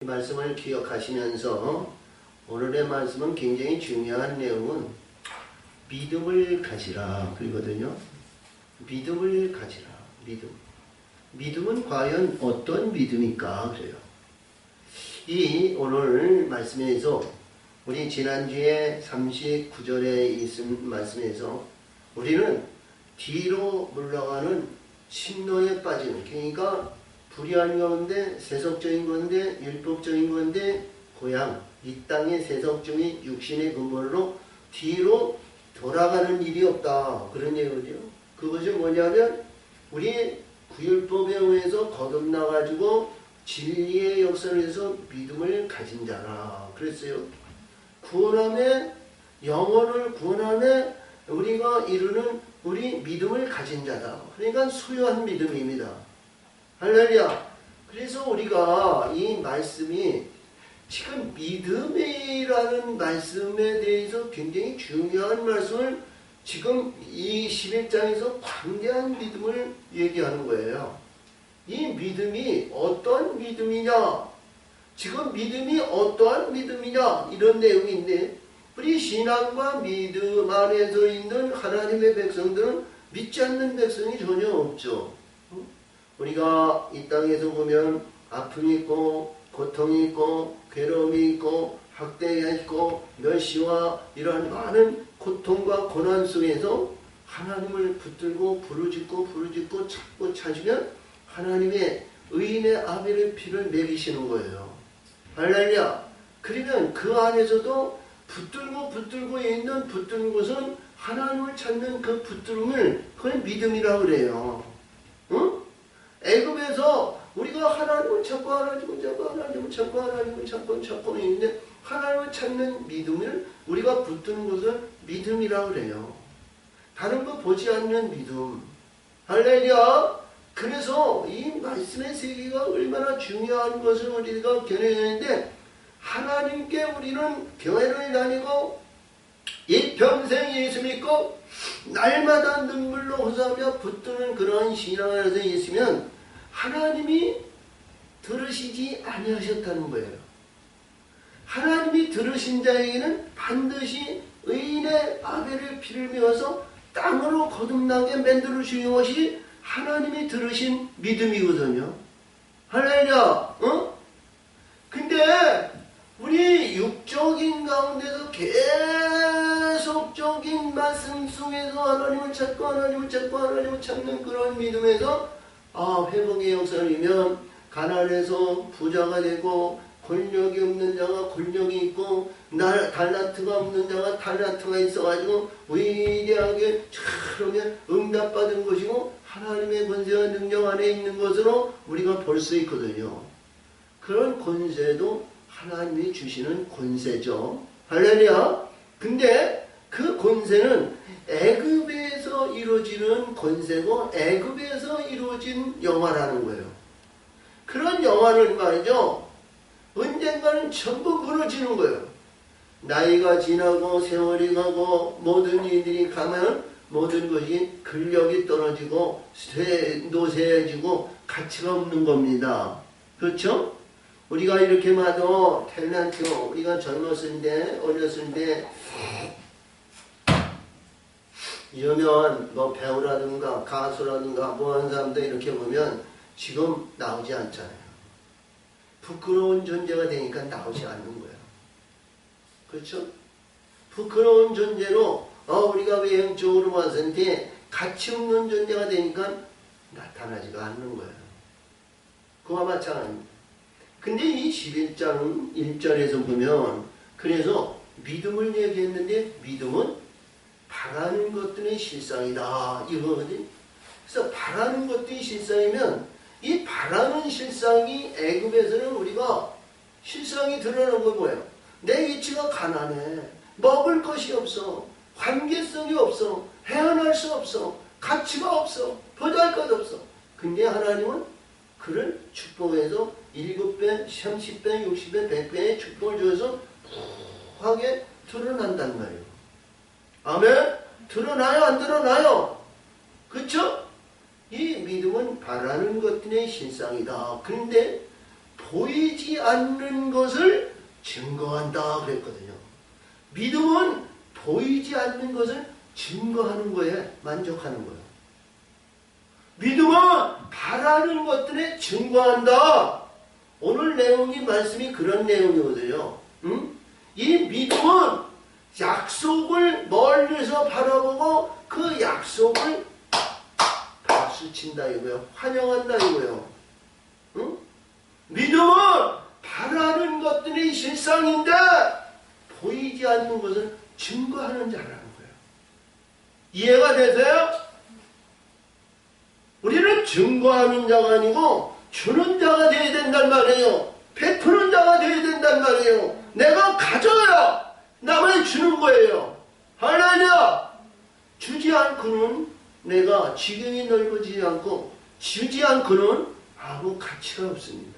이 말씀을 기억하시면서 오늘의 말씀은 굉장히 중요한 내용은 믿음을 가지라 그러거든요. 믿음을 가지라. 믿음은 과연 어떤 믿음일까 그래요. 이 오늘 말씀에서 우리 지난주에 39절에 있은 말씀에서 우리는 뒤로 물러가는 심노에 빠지는, 그러니까 불의한 가운데 세속적인 건데 율법적인 건데 고향 이 땅의 세속적인 육신의 근본으로 뒤로 돌아가는 일이 없다 그런 얘기거든요. 그것이 뭐냐면 우리 구율법에 의해서 거듭나가지고 진리의 역사를 해서 믿음을 가진 자라 그랬어요. 구원함에 영혼을 구원함에 우리가 이루는 우리 믿음을 가진 자다. 그러니까 소유한 믿음입니다. 할렐루야. 그래서 우리가 이 말씀이 지금 믿음이라는 말씀에 대해서 굉장히 중요한 말씀을 지금 이 11장에서 광대한 믿음을 얘기하는 거예요. 이 믿음이 어떤 믿음이냐? 지금 믿음이 어떠한 믿음이냐? 이런 내용인데 우리 신앙과 믿음 안에서 있는 하나님의 백성들은 믿지 않는 백성이 전혀 없죠. 우리가 이 땅에서 보면 아픔이 있고 고통이 있고 괴로움이 있고 학대가 있고 멸시와 이러한 많은 고통과 고난 속에서 하나님을 붙들고 부르짖고 찾고 찾으면 하나님의 의인의 아벨의 피를 먹이시는 거예요. 할렐루야. 그러면 그 안에서도 붙들고 있는 붙드는 것은 하나님을 찾는 그 붙들음을 그걸 믿음이라고 그래요. 응? 애굽에서 우리가 하나님을 찾고 하나님을 찾고 있는데 하나님을 찾는 믿음을 우리가 붙드는 것을 믿음이라고 그래요. 다른 거 보지 않는 믿음. 할렐루야. 그래서 이 말씀의 세계가 얼마나 중요한 것을 우리가 견해내는데 하나님께 우리는 교회를 다니고 일평생 예수 믿고 날마다 눈물로 호소하며 붙드는 그러한 신앙에서 있으면 하나님이 들으시지 아니하셨다는 거예요. 하나님이 들으신 자에게는 반드시 의인의 아벨의 피를 메워서 땅으로 거듭나게 만들어 주신 것이 하나님이 들으신 믿음이거든요. 할렐루야. 근데 우리 육적인 가운데서 계속적인 말씀 속에서 하나님을 찾는 그런 믿음에서 회복의 역사이면 가난해서 부자가 되고 권력이 없는 자가 권력이 있고 달란트가 없는 자가 달란트가 있어가지고 위대하게 그러면 응답받은 것이고 하나님의 권세와 능력 안에 있는 것으로 우리가 볼 수 있거든요. 그런 권세도 하나님이 주시는 권세죠. 할렐루야. 근데 그 권세는 애굽에서 이루어지는 권세고 애굽에서 이루어진 영화라는 거예요. 그런 영화는 말이죠. 언젠가는 전부 무너지는 거예요. 나이가 지나고 세월이 가고 모든 일들이 가면 모든 것이 근력이 떨어지고 노쇠해지고 가치가 없는 겁니다. 그렇죠? 우리가 이렇게 봐도 탤런트 우리가 젊었을 때 어렸을 때 유명한 배우라든가 가수라든가 뭐하는 사람들 이렇게 보면 지금 나오지 않잖아요. 부끄러운 존재가 되니까 나오지 않는 거예요. 그렇죠? 부끄러운 존재로 우리가 외형적으로 봤을 때 가치 없는 존재가 되니까 나타나지가 않는 거예요. 그와 마찬가지입니다. 근데 이 11장 1절에서 보면 그래서 믿음을 얘기했는데 믿음은 바라는 것들의 실상이다 이거거든요. 그래서 바라는 것들이 실상이면 이 바라는 실상이 애굽에서는 우리가 실상이 드러나는 거 뭐예요? 내 위치가 가난해. 먹을 것이 없어. 관계성이 없어. 헤어날 수 없어. 가치가 없어. 보잘것 없어. 근데 하나님은 그를 축복해서 7배, 30배, 60배, 100배의 축복을 주어서 부하게 드러난단 말이에요. 아멘? 드러나요? 안 드러나요? 그쵸? 이 믿음은 바라는 것들의 실상이다. 그런데 보이지 않는 것을 증거한다 그랬거든요. 믿음은 보이지 않는 것을 증거하는 거에 만족하는 거예요. 믿음은 바라는 것들에 증거한다. 오늘 내용이 말씀이 그런 내용이거든요. 응? 이 믿음은 약속을 멀리서 바라보고 그 약속을 박수친다 이거예요. 환영한다 이거예요. 응? 믿음은 바라는 것들이 실상인데 보이지 않는 것을 증거하는 자라는 거예요. 이해가 되세요? 우리는 증거하는 자가 아니고 주는 자가 되어야 된단 말이에요. 베푸는 자가 되어야 된단 말이에요. 내가 가져야 남에게 주는 거예요. 할렐루야! 주지 않고는 내가 지경이 넓어지지 않고 주지 않고는 아무 가치가 없습니다.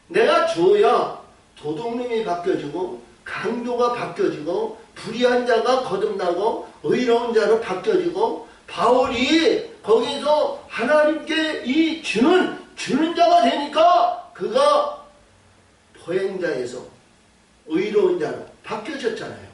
내가 줘야 도둑놈이 바뀌어지고 강도가 바뀌어지고 불의한 자가 거듭나고 의로운 자로 바뀌어지고 바울이 거기서 하나님께 이 주는 자가 되니까 그가 보행자에서 의로운 자로 바뀌어졌잖아요.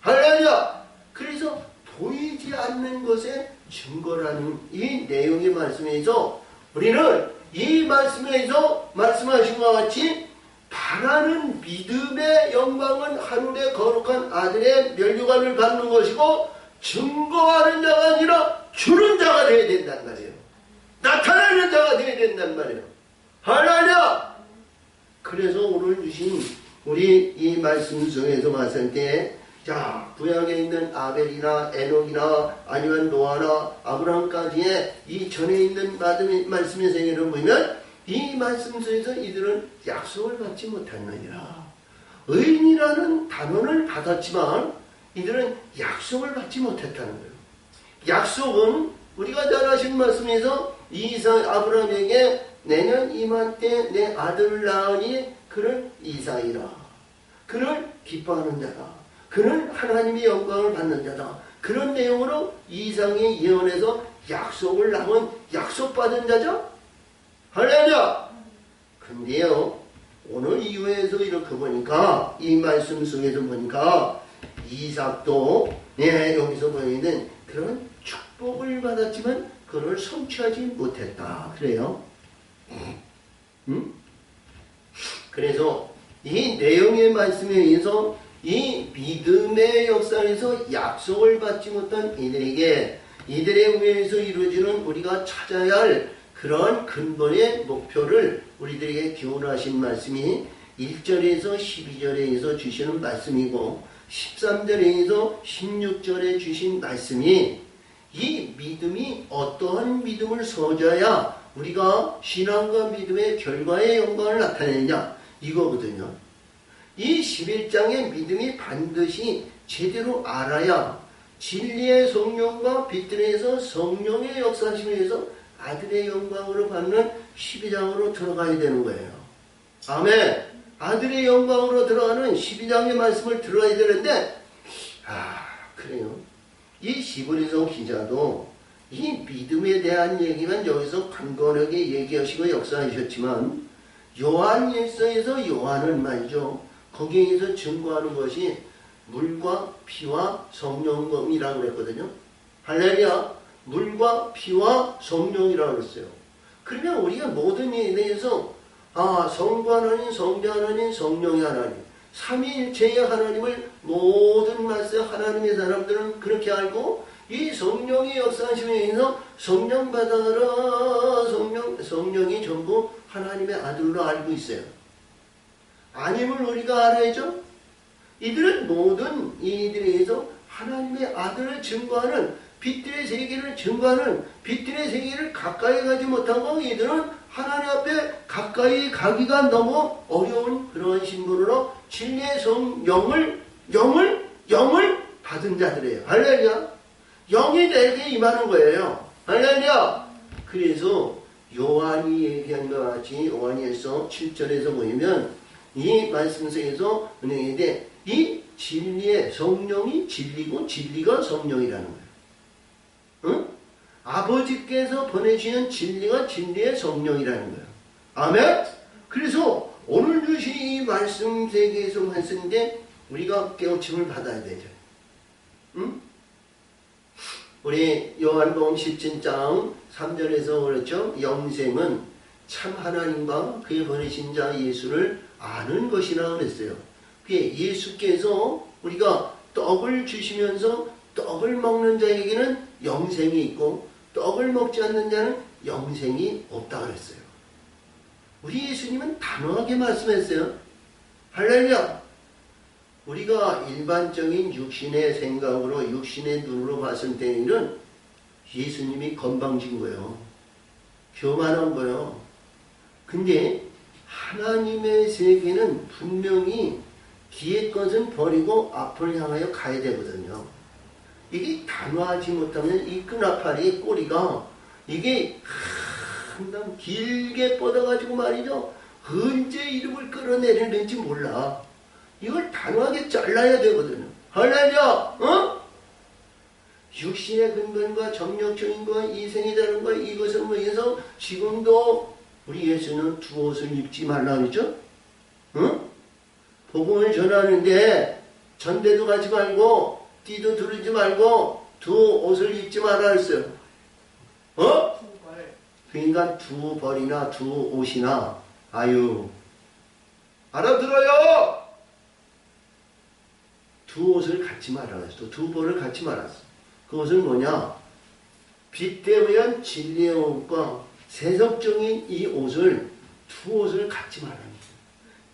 할렐루야! 그래서 보이지 않는 것의 증거라는 이 내용의 말씀에서 우리는 이 말씀에서 말씀하신 것 같이 바라는 믿음의 영광은 하늘의 거룩한 아들의 면류관을 받는 것이고 증거하는 자가 아니라 주는 자가 되어야 된단 말이에요. 나타나는 자가 되어야 된단 말이에요. 할렐루야! 그래서 오늘 주신 우리 이 말씀 속에서 봤을 때 자, 구약에 있는 아벨이나 에녹이나 아니면 노아나 아브라함까지의 이 전에 있는 말씀의 세계를 보면 이 말씀 속에서 이들은 약속을 받지 못했느니라. 의인이라는 단언을 받았지만 이들은 약속을 받지 못했다는 거예요. 약속은 우리가 잘 아시는 말씀에서 아브라함에게 내년 이맘때 내 아들을 낳으니 그는 이삭이라. 그는 기뻐하는 자다. 그는 하나님의 영광을 받는 자다. 그런 내용으로 이삭의 예언에서 약속을 남은 약속받은 자죠. 할렐루야! 근데요, 오늘 이후에서 이렇게 보니까 이 말씀 속에서 보니까 이삭도 여기서 보이는 그런 축복을 받았지만 그걸 성취하지 못했다. 그래요. 그래서 이 내용의 말씀에 의해서 이 믿음의 역사에서 약속을 받지 못한 이들에게 이들에 의해서 이루어지는 우리가 찾아야 할 그런 근본의 목표를 우리들에게 기원하신 말씀이 1절에서 12절에서 주시는 말씀이고 13절에서 16절에 주신 말씀이 이 믿음이 어떠한 믿음을 서져야 우리가 신앙과 믿음의 결과의 영광을 나타내느냐 이거거든요. 이 11장의 믿음이 반드시 제대로 알아야 진리의 성령과 빛들에서 성령의 역사심에 의해서 아들의 영광으로 받는 12장으로 들어가야 되는 거예요. 아멘. 아들의 영광으로 들어가는 12장의 말씀을 들어야 되는데 그래요. 이 히브리서 기자도 이 믿음에 대한 얘기만 여기서 간단하게 얘기하시고 역사하셨지만 요한일서에서 요한은 말이죠. 거기에서 증거하는 것이 물과 피와 성령이라고 그랬거든요. 할렐루야. 물과 피와 성령이라고 그랬어요. 그러면 우리가 모든 일에 대해서 성부 하나님, 성자 하나님, 성령의 하나님 삼위일체의 하나님을 모든 말씀 하나님의 사람들은 그렇게 알고 이 성령의 역사하심에 의해서 성령 받아라 성령이 전부 하나님의 아들로 알고 있어요. 아님을 우리가 알아야죠. 이들은 모든 이들에 의해서 하나님의 아들을 증거하는 빛들의 세계를 증거하는 빛들의 세계를 가까이 가지 못하고 이들은 하나님 앞에 가까이 가기가 너무 어려운 그러한 신분으로 진리의 영을 받은 자들이에요. 할렐루야. 영이 내게 임하는 거예요. 할렐루야. 그래서 요한이 얘기한 것 같이 요한일서 7절에서 보이면 이 말씀 속에서 은행인데 이 진리의 성령이 진리고 진리가 성령이라는 거예요. 응? 아버지께서 보내주시는 진리가 진리의 성령이라는 거예요. 아멘? 그래서 오늘 주신 이 말씀 세계에서 말씀인데 우리가 깨우침을 받아야 되죠. 응? 우리 요한복음 17장 3절에서 그랬죠. 영생은 참 하나님과 그의 보내신 자 예수를 아는 것이라 그랬어요. 그게 예수께서 우리가 떡을 주시면서 떡을 먹는 자에게는 영생이 있고 떡을 먹지 않는 자는 영생이 없다 그랬어요. 우리 예수님은 단호하게 말씀했어요. 할렐루야. 우리가 일반적인 육신의 생각으로 육신의 눈으로 봤을 때는 예수님이 건방진 거예요. 교만한 거예요. 근데 하나님의 세계는 분명히 뒤의 것은 버리고 앞을 향하여 가야 되거든요. 이게 단호하지 못하면 이 끈아파리의 꼬리가 이게 항상 길게 뻗어가지고 말이죠. 언제 이름을 끌어내리는지 몰라. 이걸 단호하게 잘라야 되거든요. 할렐루야! 어? 육신의 근본과 정력적인 것, 이생이 다른 것, 이것을 위해서 지금도 우리 예수는 두 옷을 입지 말라 그러죠? 응? 복음을 전하는데 전대도 가지 말고 띠도 두르지 말고 두 옷을 입지 말라 했어요. 어? 그러니까 두 벌이나 두 옷이나 아유 알아들어요. 두 옷을 갖지 말았어. 두 벌을 갖지 말았어. 그것은 뭐냐? 빛에 의한 진리의 옷과 세속적인 이 옷을 두 옷을 갖지 말라는 거예요.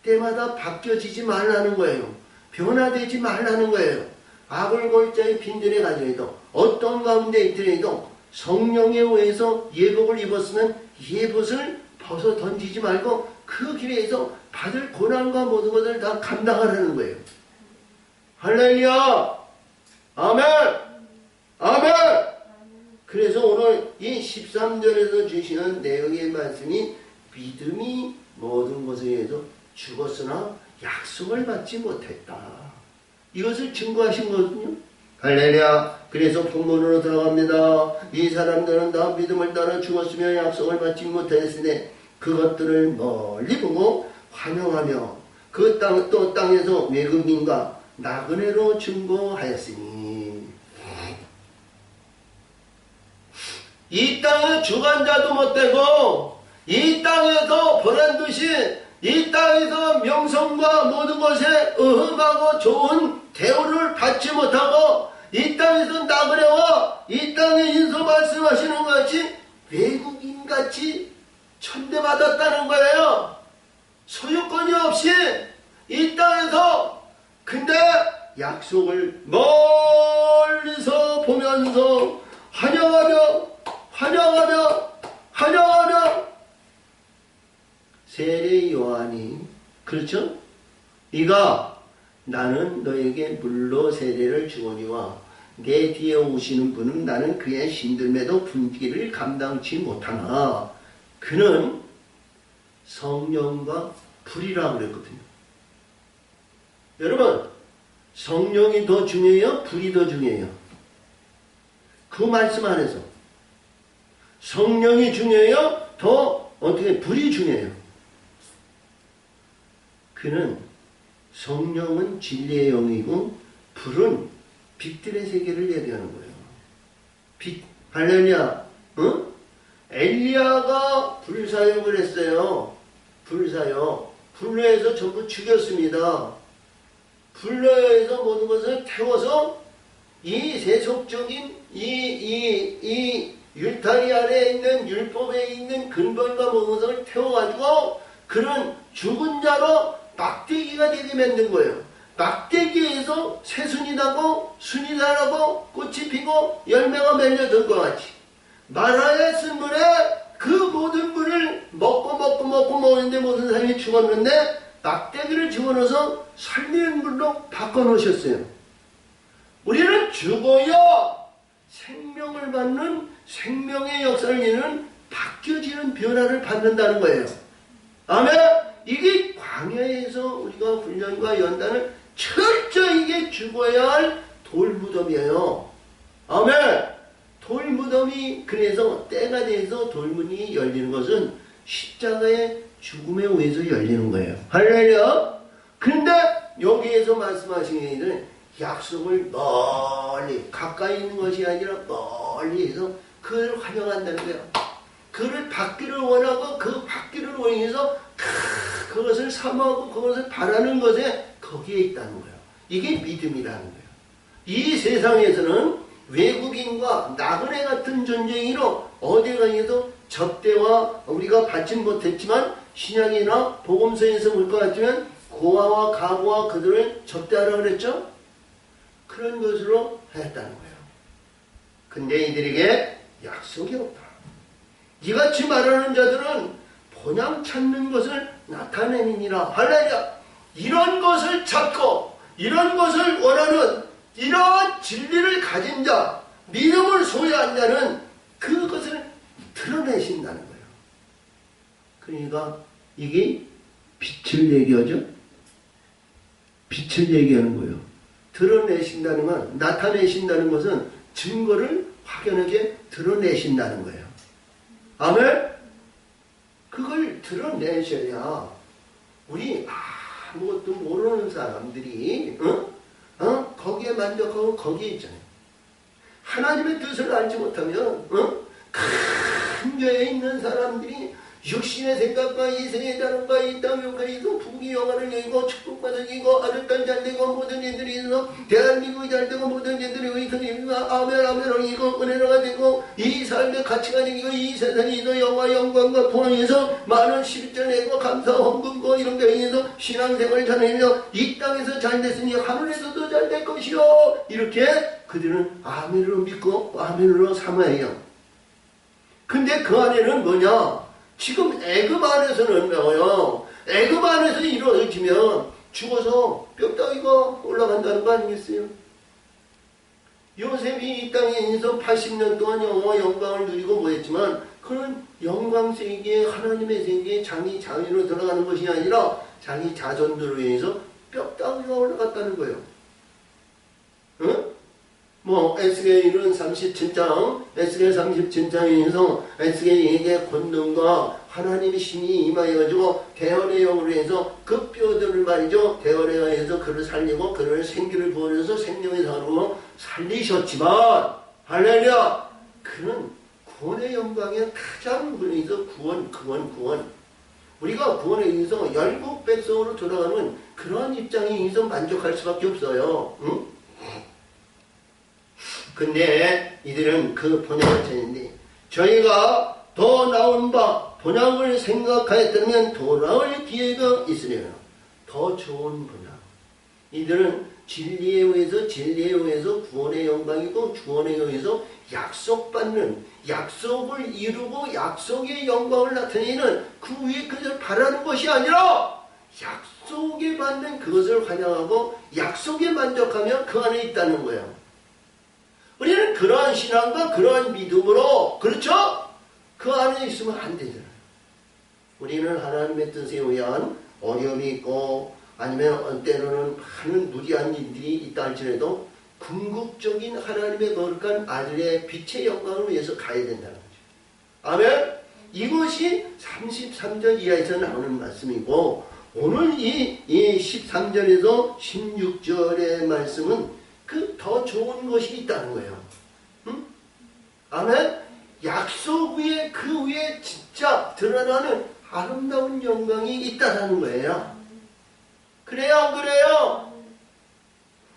때마다 바뀌어지지 말라는 거예요. 변화되지 말라는 거예요. 악을 골자의 빈들에 가져도 어떤 가운데 있더라도 성령에 의해서 예복을 입었으면 예복을 벗어 던지지 말고 그 길에서 받을 고난과 모든 것을 다 감당하라는 거예요. 할렐루야! 아멘! 아멘! 그래서 오늘 이 13절에서 주시는 내용의 말씀이 믿음이 모든 것에 의해서 죽었으나 약속을 받지 못했다. 이것을 증거하신 거거든요. 할렐루야. 그래서 본문으로 들어갑니다. 이 사람들은 다 믿음을 따라 죽었으며 약속을 받지 못했으니 그것들을 멀리 보고 환영하며 그 또 땅에서 외국인과 나그네로 증거하였으니 이 땅의 주관자도 못되고 이 땅에서 보란듯이 이 땅에서 명성과 모든 것에 어흥하고 좋은 대우를 받지 못하고 이 땅에서 나그네와 이 땅에 인서 말씀하시는 것 같이 외국인같이 천대받았다는 거예요. 소유권이 없이 이 땅에서. 근데 약속을 멀리서 보면서 환영하며 세례 요한이 그렇죠? 네가 나는 너에게 물로 세례를 주오니와 내 뒤에 오시는 분은 나는 그의 힘들매도 분기를 감당치 못하나 그는 성령과 불이라고 그랬거든요. 여러분 성령이 더 중요해요? 불이 더 중요해요? 그 말씀 안에서 성령이 중요해요? 더 어떻게 불이 중요해요? 그는 성령은 진리의 영이고 불은 빛들의 세계를 얘기하는 거예요. 빛, 할렐루야. 응? 엘리야가 불사역을 했어요. 불사역. 불로에서 전부 죽였습니다. 불로에서 모든 것을 태워서 이 세속적인 이 율타리 아래에 있는 율법에 있는 근본과 모든 것을 태워가지고 그는 죽은 자로 막대기가 되게 만든 거예요. 막대기에서 새순이 나고 순이 자라고 꽃이 피고 열매가 맺려든 것 같이 마라의 쓴물에 그 모든 물을 먹고 먹는데 모든 사람이 죽었는데 막대기를 집어넣어서 살리는 물로 바꿔놓으셨어요. 우리는 죽어야 생명을 받는 생명의 역사를 이루는 바뀌어지는 변화를 받는다는 거예요. 아멘. 이게 광야에서 우리가 훈련과 연단을 철저히 이게 죽어야 할 돌무덤이에요. 아멘. 돌무덤이 그래서 때가 돼서 돌문이 열리는 것은 십자가의 죽음에 의해서 열리는 거예요. 할렐루야. 그런데 여기에서 말씀하시는 일은 약속을 멀리 가까이 있는 것이 아니라 멀리 해서 그를 환영한다는 거예요. 그를 받기를 원하고 그 받기를 원해서 그것을 사모하고 그것을 바라는 것에 거기에 있다는 거예요. 이게 믿음이라는 거예요. 이 세상에서는 외국인과 나그네 같은 존재이로 어디 가서도 접대와 우리가 받지 못했지만 신약이나 복음서에서 볼 것 같으면 고아와 가부와 그들을 접대하라 그랬죠? 그런 것으로 했다는 거예요. 근데 이들에게 약속이 없다. 이같이 말하는 자들은 본향 찾는 것을 나타내니라. 할렐루야. 이런 것을 찾고 이런 것을 원하는 이러한 진리를 가진 자, 믿음을 소유한 자는 그것을 드러내신다는 거예요. 그러니까 이게 빛을 얘기하죠. 빛을 얘기하는 거예요. 드러내신다는 건, 나타내신다는 것은 증거를 확연하게 드러내신다는 거예요. 아멘? 그걸 드러내셔야 우리 아무것도 모르는 사람들이 거기에 만족하고 거기에 있잖아요. 하나님의 뜻을 알지 못하면 큰 교회에 있는 사람들이 육신의 생각과 이생의 자랑과 이 땅 욕하이고 부귀 영화를 여기고 축복받아 이고 아들간 잘되고 모든 일들이 있어 대한민국이 잘되고 모든 일들이 의성입니다. 아멘 아멘 이고 은혜로가 되고 이 삶의 가치가 되고 이 세상이 더 영화 영광과 부흥에서 많은 십일절 내고 감사 헌금고 이런 데에서 신앙생활을 잘하며 이 땅에서 잘됐으니 하늘에서도 잘될 것이요. 이렇게 그들은 아멘으로 믿고 아멘으로 삼아요. 근데 그 안에는 뭐냐? 지금 애굽 안에서는 뭐요? 애굽 안에서 이루어지면 죽어서 뼈다귀가 올라간다는 거 아니겠어요? 요셉이 이 땅에 있어 80년 동안 영화와 영광을 누리고 뭐했지만 그런 영광 세계에 하나님의 세계에 자기 자유로 들어가는 것이 아니라 자기 자존들로 인해서 뼈다귀가 올라갔다는 거예요. 응? 에스겔은 37장, 에스겔 37장에서 에스겔에게 권능과 하나님의 신이 임하여가지고 대언의 영으로 해서 그 뼈들을 말이죠. 대언에 의해서 그를 살리고 그를 생기를 부어줘서 생명의 산으로 살리셨지만, 할렐루야! 그는 구원의 영광에 가장 분해서 구원. 우리가 구원에 의해서 열국 백성으로 돌아가는 그러한 입장에 의해서 만족할 수밖에 없어요. 응? 근데 이들은 그 본향을 찾는데 저희가 더 나은 바 본향을 생각하였다면 더 나을 기회가 있으려나 더 좋은 본향. 이들은 진리에 의해서 구원의 영광이고 구원에 의해서 약속받는 약속을 이루고 약속의 영광을 나타내는 그 위에 그것을 바라는 것이 아니라 약속에 받는 그것을 환영하고 약속에 만족하며 그 안에 있다는 거예요. 우리는 그러한 신앙과 그러한 믿음으로, 그렇죠? 그 안에 있으면 안 되잖아요. 우리는 하나님의 뜻에 의한 어려움이 있고, 아니면 때로는 많은 무리한 일들이 있다 할지라도, 궁극적인 하나님의 거룩한 아들의 빛의 영광을 위해서 가야 된다는 거죠. 아멘? 이것이 33절 이하에서 나오는 말씀이고, 오늘 이 13절에서 16절의 말씀은 그 더 좋은 것이 있다는 거예요. 응? 아멘? 약속 위에 그 위에 진짜 드러나는 아름다운 영광이 있다는 거예요. 그래요, 안 그래요?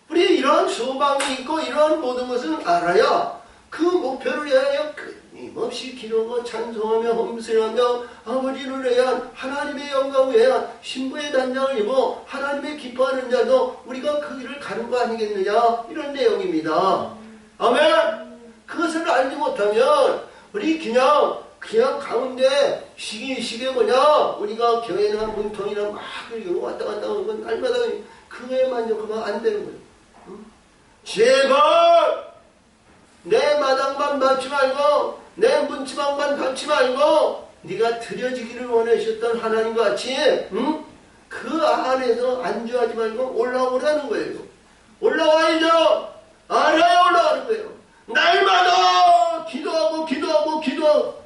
우리 이런 소망이 있고 이런 모든 것을 알아야 그 목표를 위하여 끊임없이 기도하고 찬송하며 험슬하며 아버지를 위한 하나님의 영광을 위한 신부의 단장을 입어 하나님의 기뻐하는 자도 우리가 그 길을 가는 거 아니겠느냐, 이런 내용입니다. 아멘. 그것을 알지 못하면 우리 그냥 가운데 시기에 뭐냐, 우리가 교회나 문통이나 막 왔다 갔다 하는 건 날마다 그거에 만족하면 안 되는 거예요. 응? 제발 내 마당만 밟지 말고 내 문지방만 밟지 말고 네가 드려지기를 원하셨던 하나님과 같이, 응? 그 안에서 안주하지 말고 올라오라는 거예요. 올라와야죠. 알아야 올라가는 거예요. 날마다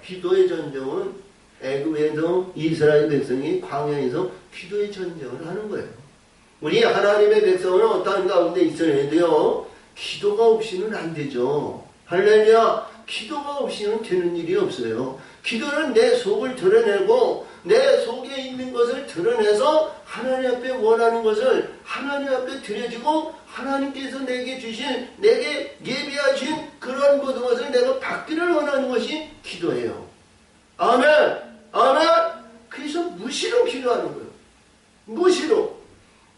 기도의 전쟁은 애굽에도 이스라엘 백성이 광야에서 기도의 전쟁을 하는 거예요. 우리 하나님의 백성은 어떠한 가운데 있어야돼요. 기도가 없이는 안 되죠. 할렐루야. 기도가 없이는 되는 일이 없어요. 기도는 내 속을 드러내고 내 속에 있는 것을 드러내서 하나님 앞에 원하는 것을 하나님 앞에 드려지고 하나님께서 내게 주신, 내게 예비하신 그런 모든 것을 내가 받기를 원하는 것이 기도예요. 아멘. 아멘. 그래서 무시로 기도하는 거예요. 무시로.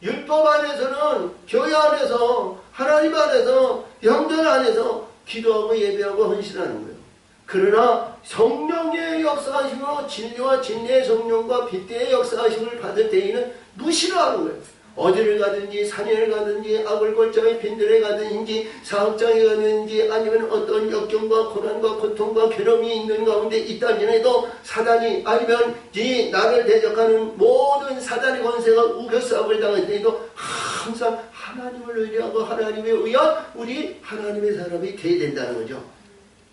율법 안에서는, 교회 안에서, 하나님 안에서, 영전 안에서 기도하고 예배하고 헌신하는 거예요. 그러나 성령의 역사하심으로 진리와 진리의 성령과 빛대의 역사하심을 받을 때에는 무시를 하는 거예요. 어디를 가든지 산에 가든지 악을 골짜기 빈들에 가든지 사업장에 가든지 아니면 어떤 역경과 고난과 고통과 괴로움이 있는 가운데 있다면에도 사단이 아니면 이 나를 대적하는 모든 사단의 권세가 우겨싸움을 당할 때에도 항상 하나님을 의뢰하고 하나님에 의한 우리 하나님의 사람이 되어야 된다는 거죠.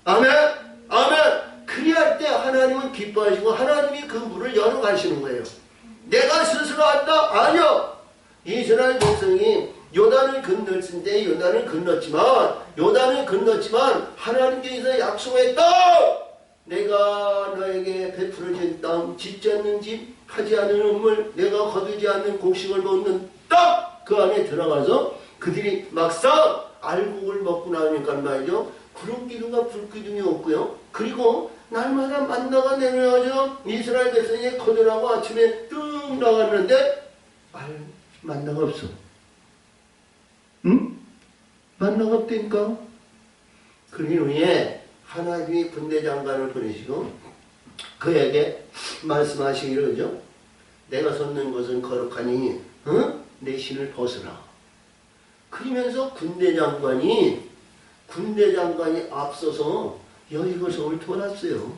아멘. 아멘. 그리할 때 하나님은 기뻐하시고 하나님이 그 문을 열어가시는 거예요. 내가 스스로 한다? 아니요. 이스라엘 백성이 요단을 건넜을 요단을 건넜지만 하나님께서 약속했다. 내가 너에게 베풀어진 땅, 짓지 않는 집, 파지 않는 우물, 내가 거두지 않는 곡식을 먹는 땅, 그 안에 들어가서 그들이 막상 알곡을 먹고 나오니까 말이죠. 구름 기둥과 불 기둥이 없고요. 그리고 날마다 만나가 내려와서 이스라엘 백성이 거들하고 아침에 뚝 나갔는데 만나가 없어. 응? 만나가 없다니까. 그러기 위해 하나님이 군대 장관을 보내시고 그에게 말씀하시기를 그죠? 내가 섰는 곳은 거룩하니 내 신을 벗으라. 그러면서 군대 장관이 앞서서 여리고 성을 돌았어요.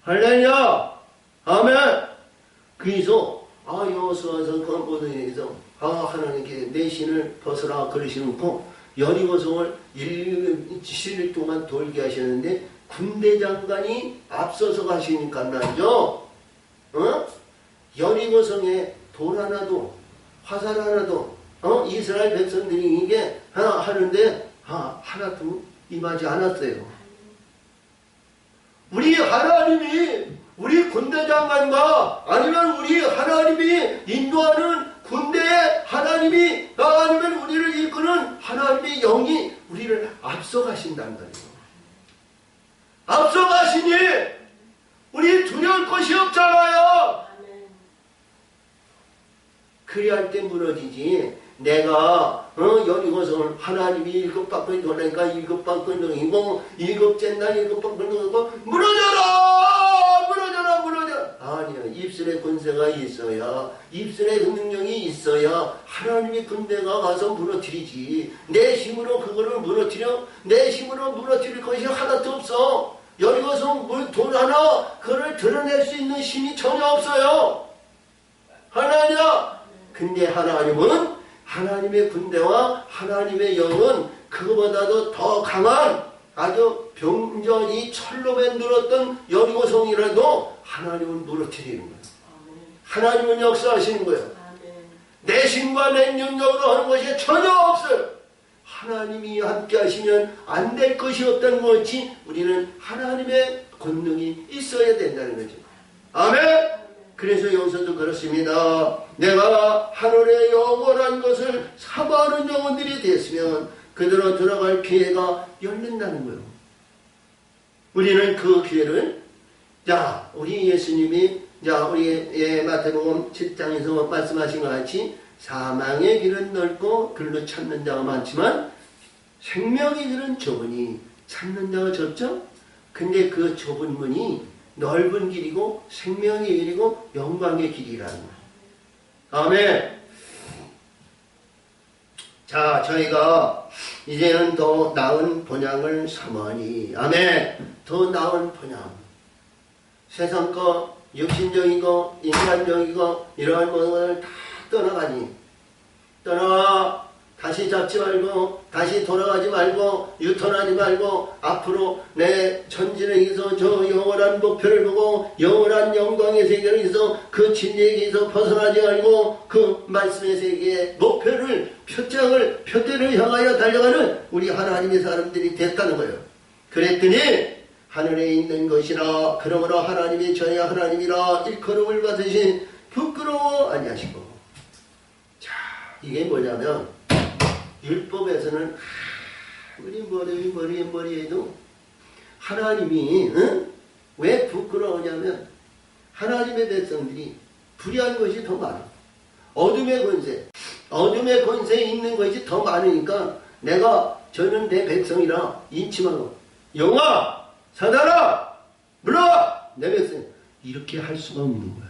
할렐루야. 아멘. 그래서 여호수아서 그 모든 일에서 하나님께 내 신을 벗으라 그러시놓고 여리고성을 7일 동안 돌게 하셨는데 군대 장관이 앞서서 가시니까 말이죠. 여리고성에 돌 하나도 화살 하나도 이스라엘 백성들이 이게 하는데 하나도 임하지 않았어요. 우리 하나님이 우리 군대 장관과 아니면 우리 하나님이 인도하는 군대에 하나님이 아니면 우리를 이끄는 하나님의 영이 우리를 앞서가신다는 거예요. 앞서가시니 우리 두려울 것이 없잖아요. 그리할 때 무너지지. 내가 여리고성을 하나님이 7바퀴 돌니까 7바퀴 돌이고 7째 날 7바퀴 돌고 무너져라. 아니야. 입술에 권세가 있어야, 입술에 능력이 있어야 하나님의 군대가 가서 무너뜨리지. 내 힘으로 그거를 무너뜨려? 내 힘으로 무너뜨릴 것이 하나도 없어. 여리고성 돌 하나 그걸 드러낼 수 있는 힘이 전혀 없어요. 하나냐? 근데 하나님은 하나님의 군대와 하나님의 영은 그거보다도 더 강한 아주 병전이 철로 만들었던 여리고성이라도 하나님은 무너뜨리는 거예요. 하나님은 역사하시는 거예요. 내 힘과 내 능력으로 하는 것이 전혀 없어요. 하나님이 함께 하시면 안 될 것이 없다는 것이 우리는 하나님의 권능이 있어야 된다는 거죠. 아멘. 그래서 여기서도 그렇습니다. 내가 하늘의 영원한 것을 사모하는 영혼들이 됐으면 그대로 들어갈 기회가 열린다는 거예요. 우리는 그 기회를 우리 예수님이 우리 마태복음 7장에서 말씀하신 것 같이 사망의 길은 넓고 글로 찾는 자가 많지만 생명의 길은 좁으니 찾는 자가 적죠? 근데 그 좁은 문이 넓은 길이고 생명의 길이고 영광의 길이라는 거예요. 아멘. 자, 저희가 이제는 더 나은 본향을 삼으니, 아멘. 더 나은 본향. 세상 거, 육신적인 거, 인간적인 거, 이러한 모든 것을 다 떠나가니, 다시 잡지 말고 다시 돌아가지 말고 유턴하지 말고 앞으로 내 전진에서 저 영원한 목표를 보고 영원한 영광의 세계에서 그 진리에게서 벗어나지 말고 그 말씀의 세계의 목표를 표대를 향하여 달려가는 우리 하나님의 사람들이 됐다는 거예요. 그랬더니 하늘에 있는 것이라 그러므로 하나님이 저야 하나님이라 일컬음을 받으신 부끄러워 아니하시고. 자, 이게 뭐냐면 율법에서는 아무리 머리에도 하나님이 왜 부끄러우냐면 하나님의 백성들이 불의한 것이 더 많아. 어둠의 권세에 있는 것이 더 많으니까 저는 내 백성이라 인침하고 영아 사단아 물러와 내 백성 이렇게 할 수가 없는 거야.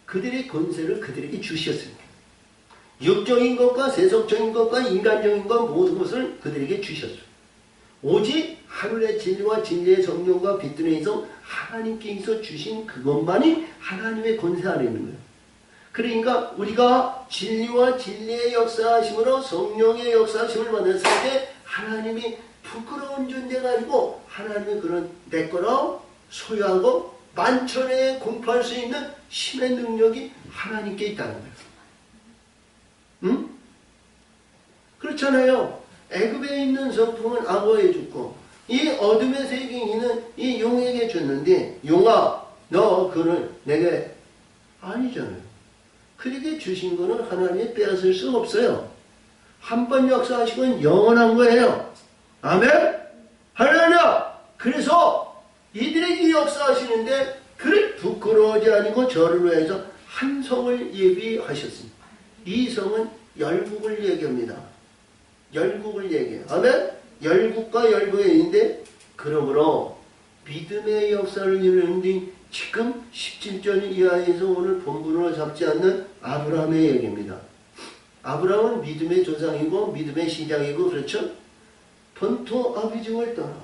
그들의 권세를 그들에게 주셨습니다. 육적인 것과 세속적인 것과 인간적인 것 모든 것을 그들에게 주셨어요. 오직 하늘의 진리와 진리의 성령과 빛들에서 하나님께서 주신 그것만이 하나님의 권세 안에 있는 거예요. 그러니까 우리가 진리와 진리의 역사하심으로 성령의 역사하심을 받았을 때 하나님이 부끄러운 존재가 아니고 하나님은 그런 내 거라 소유하고 만천에 공포할 수 있는 힘의 능력이 하나님께 있다는 거예요. 응? 그렇잖아요. 애굽에 있는 성품은 악어에 줬고 이 어둠의 세계에 있는 이 용에게 줬는데 용아 너 그는 내게 아니잖아요. 그에게 주신 거는 하나님이 빼앗을 수 없어요. 한 번 역사하시고 영원한 거예요. 아멘? 할렐루야! 그래서 이들에게 역사하시는데 그를 부끄러워하지 아니고 저를 위해서 한 성을 예비하셨습니다. 이 성은 열국을 얘기합니다. 열국을 얘기해요. 아멘? 열국과 열국에 있는데 그러므로 믿음의 역사를 이루는데 지금 17절 이하에서 오늘 본문으로 잡지 않는 아브라함의 얘기입니다. 아브라함은 믿음의 조상이고 믿음의 시작이고 그렇죠? 본토 아비중을 떠나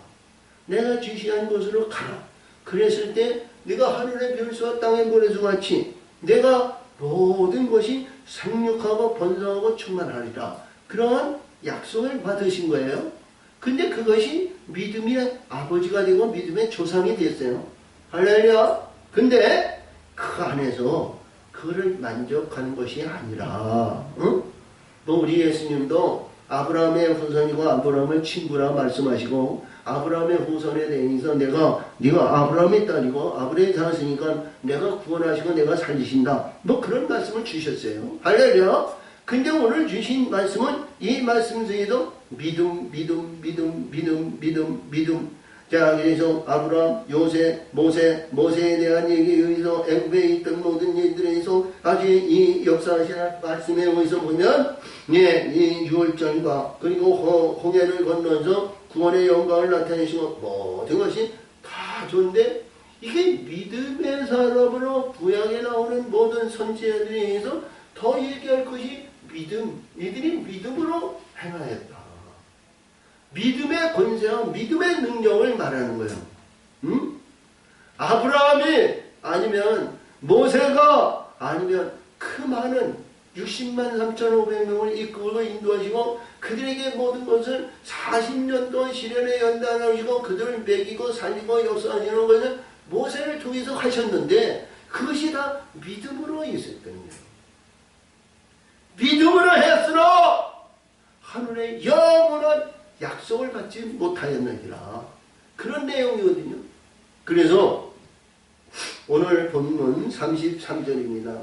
내가 지시한 곳으로 가라. 그랬을 때 네가 하늘의 별수와 땅의 모래수 같이 내가 모든 것이 생육하고 번성하고 충만하리라. 그러한 약속을 받으신 거예요. 근데 그것이 믿음의 아버지가 되고 믿음의 조상이 됐어요. 할렐루야. 근데 그 안에서 그거를 만족하는 것이 아니라 뭐 우리 예수님도 아브라함의 후손이고 아브라함의 친구라 말씀하시고 아브라함의 후손에 대해서 네가 아브라함의 딸이고 아브라함의 자손이니까 내가 구원하시고 내가 살리신다. 뭐 그런 말씀을 주셨어요. 할렐루야. 근데 오늘 주신 말씀은 이 말씀 중에도 믿음. 자, 그래서 아브라함, 요셉, 모세에 대한 얘기에 의해서 애굽에 있던 모든 일들에서 아직 이 역사하신 말씀에 의해서 보면 이 유월절과 그리고 홍해를 건너서 구원의 영광을 나타내시고 모든 것이 다 좋은데 이게 믿음의 사람으로 구약에 나오는 모든 선지자들에 의해서 더 얘기할 것이 믿음. 이들이 믿음으로 행하였다. 믿음의 권세와 믿음의 능력을 말하는 거예요. 아브라함이 아니면 모세가 아니면 그 많은 60만 3,500명을 이끌고 인도하시고 그들에게 모든 것을 40년 동안 시련에 연단하시고 그들을 먹이고 살리고 역사하시는 것을 모세를 통해서 하셨는데 그것이 다 믿음으로 있었거든요. 믿음으로 했으나 하늘의 영원한 약속을 받지 못하였느니라. 그런 내용이거든요. 그래서 오늘 본문 33절입니다.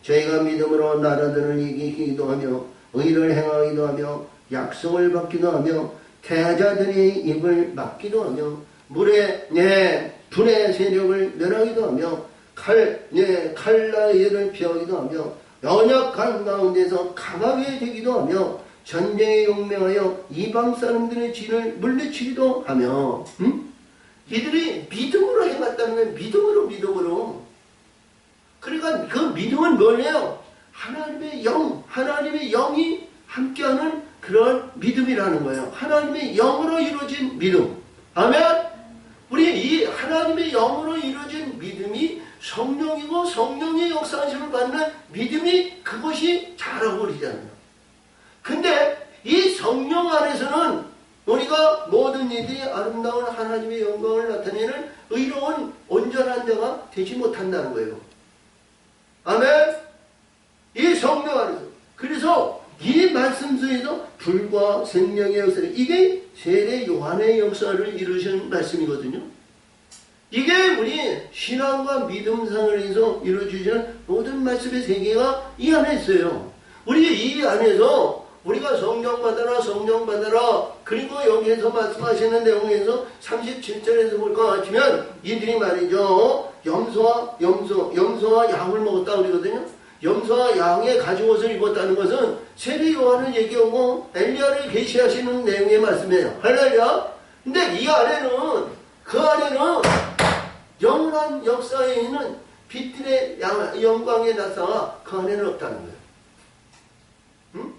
저희가 믿음으로 나라들을 이기기도 하며 의를 행하기도 하며 약속을 받기도 하며 태자들의 입을 막기도 하며 물에 불의 세력을 멸하기도 하며 칼날을 피하기도 하며 연약한 가운데서 강하게 되기도 하며 전쟁에 용맹하여 이방 사람들의 진을 물리치기도 하며 이들이 믿음으로 해갔다는 거예요. 믿음으로. 그러니까 그 믿음은 뭐예요? 하나님의 영이 함께하는 그런 믿음이라는 거예요. 하나님의 영으로 이루어진 믿음. 아멘? 우리 이 하나님의 영으로 이루어진 믿음이 성령이고 성령의 역사하심을 받는 믿음이 그것이 자라고 그러잖아요. 근데 이들이 아름다운 하나님의 영광을 나타내는 의로운 온전한 자가 되지 못한다는 거예요. 아멘. 이 성령 안에서. 그래서 이 말씀 속에서 불과 생명의 역사를, 이게 세례 요한의 역사를 이루신 말씀이거든요. 이게 우리 신앙과 믿음상을 해서 이루어지는 모든 말씀의 세계가 이 안에 있어요. 우리 이 안에서 우리가 성령 받아라, 성령 받아라. 그리고 여기에서 말씀하시는 내용에서 37절에서 볼 것 같으면 이들이 말이죠. 염소와 양을 먹었다 그러거든요. 염소와 양의 가죽옷을 입었다는 것은 세례 요한을 얘기하고 엘리야를 계시하시는 내용의 말씀이에요. 할렐루야. 근데 이 안에는, 그 안에는 영원한 역사에 있는 빛들의 영광의 나사가 그 안에는 없다는 거예요. 응?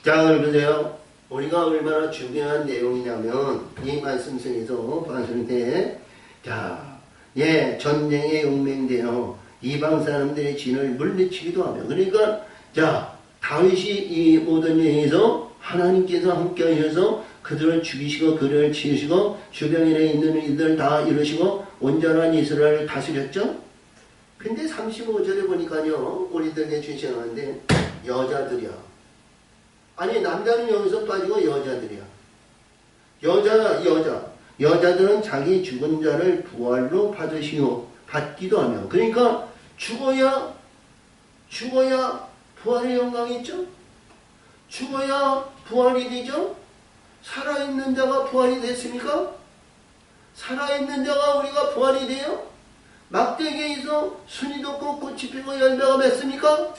자, 그럼 보세요. 우리가 얼마나 중요한 내용이냐면 이 말씀 속에서 봤을 때, 자, 전쟁에 용맹되어 이방 사람들의 진을 물리치기도 하며, 그러니까 자, 다윗이 이 모든 일에서 하나님께서 함께 하셔서 그들을 죽이시고 그들을 치우시고 주변에 있는 이들 다 이루시고 온전한 이스라엘을 다스렸죠. 근데 35절에 보니까요, 우리들에게 주시하는데 여자들이야. 아니, 남자는 여기서 빠지고 여자들이야. 여자들은 자기 죽은 자를 부활로 받기도 하며, 그러니까 죽어야 부활의 영광이 있죠. 죽어야 부활이 되죠. 살아있는 자가 부활이 됐습니까? 살아있는 자가 우리가 부활이 돼요? 막대기에서 순이 돋고 꽃이 피고 열매가 맺습니까?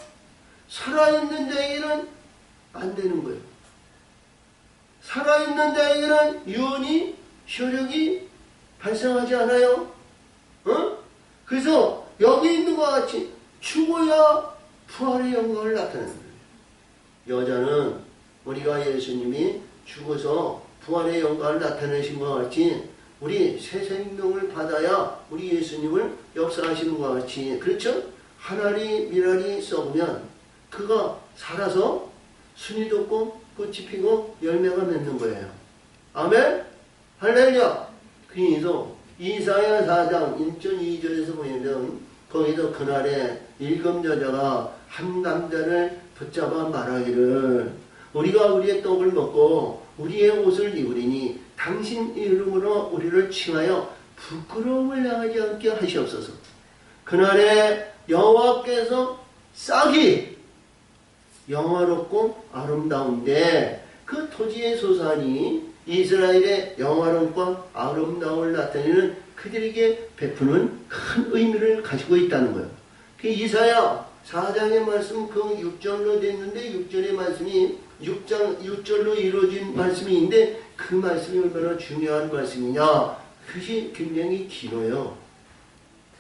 살아있는 자에게는 안 되는 거예요. 살아있는 자에게는 유언이, 효력이 발생하지 않아요. 그래서 여기 있는 것과 같이 죽어야 부활의 영광을 나타내는 거예요. 여자는 우리가 예수님이 죽어서 부활의 영광을 나타내신 것과 같이 우리 새 생명을 받아야 우리 예수님을 역사하시는 것과 같이, 그렇죠? 한 알이 밀알이 썩으면 그가 살아서 순이 돋고 꽃이 피고 열매가 맺는 거예요. 아멘? 할렐루야! 그래서 이사야 4장 1절 2절에서 보면 거기서 그날에 일곱 여자가 한 남자를 붙잡아 말하기를 우리가 우리의 떡을 먹고 우리의 옷을 입으리니 당신 이름으로 우리를 칭하여 부끄러움을 당하지 않게 하시옵소서. 그날에 여호와께서 싹이 영화롭고 아름다운데 그 토지의 소산이 이스라엘의 영화롭고 아름다움을 나타내는 그들에게 베푸는 큰 의미를 가지고 있다는 거예요. 그 이사야 4장의 말씀 그 6절로 됐는데 6절의 말씀이 6절로 이루어진 말씀이 있는데 그 말씀이 얼마나 중요한 말씀이냐. 그것이 굉장히 길어요.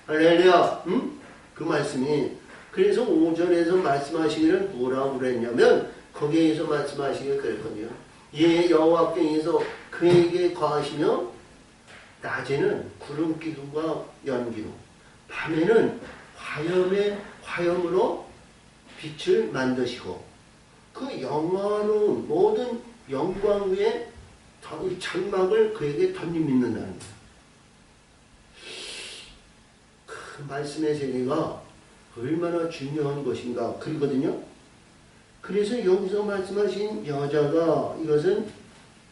할렐루야. 그 말씀이. 그래서 5절에서 말씀하시기를 뭐라고 그랬냐면 거기에서 말씀하시기를 그랬거든요. 여호와께서 그에게 거하시며 낮에는 구름 기둥과 연기로 밤에는 화염으로 빛을 만드시고 그 영화로운 모든 영광 위에 장막을 그에게 던짐있는다는 거예요. 그 말씀의 세계가 얼마나 중요한 것인가 그러거든요. 그래서 여기서 말씀하신 여자가 이것은